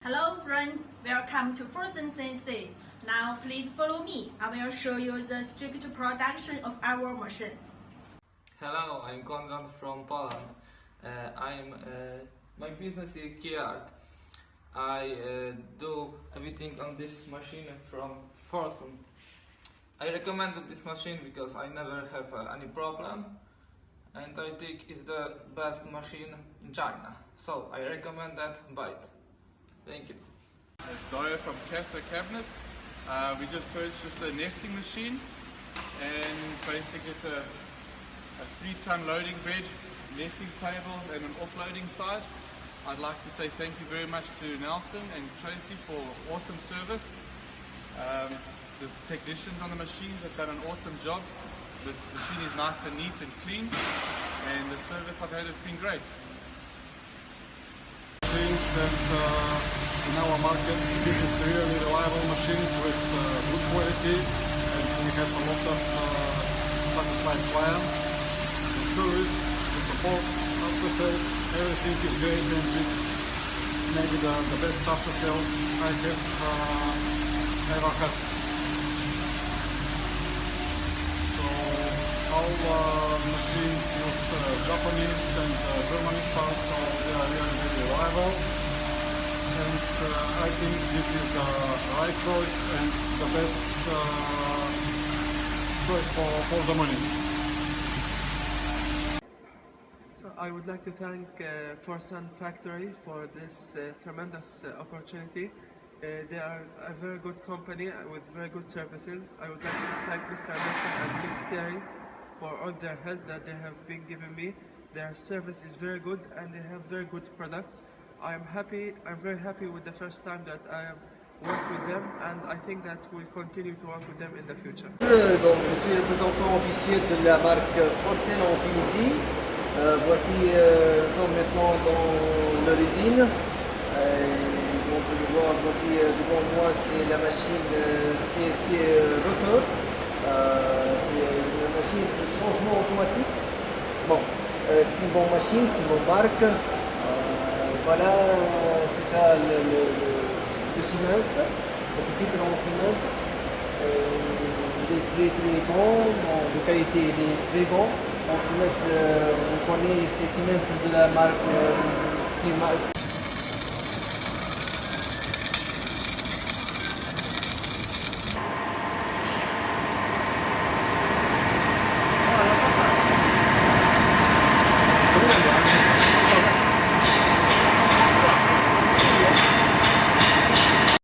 Hello friends, welcome to FORSUN CNC. Now please follow me. I will show you the strict production of our machine. Hello, I'm Konrad from Poland. My business is key art. I do everything on this machine from FORSUN. I recommended this machine because I never have any problem, and I think it's the best machine in China. So I recommend that buy it. Thank you. It's Dario from Casa Cabinets. We just purchased a nesting machine, and basically it's a 3-ton loading bed, nesting table and an offloading side. I'd like to say thank you very much to Nelson and Tracy for awesome service. The technicians on the machines have done an awesome job. The machine is nice and neat and clean, and the service I've had has been great. In our market, this is really reliable machines with good quality, and we have a lot of satisfied clients. The service, the support, after sales, everything is great, and it's maybe the best after sales I have ever had. So our machines use Japanese and German parts, so they are really reliable. And I think this is the right choice and the best choice for the money. So I would like to thank FORSUN Factory for this tremendous opportunity. They are a very good company with very good services. I would like to thank Mr. Nelson and Ms. Carey for all their help that they have been giving me. Their service is very good and they have very good products. I'm very happy with the first time that I have worked with them, and I think that we'll continue to work with them in the future. Donc, je suis représentant officiel de la marque FORSUN en Tunisie. Voici, nous sommes maintenant dans la résine. On peut le voir, voici devant moi, c'est la machine CNC rotor. C'est une machine de changement automatique. Bon, c'est une bonne machine, c'est une bonne marque. Voilà, c'est ça le Siemens, le petit grand Siemens. Il est très bon, de qualité il est très bon. Donc Siemens, vous connaissez Siemens de la marque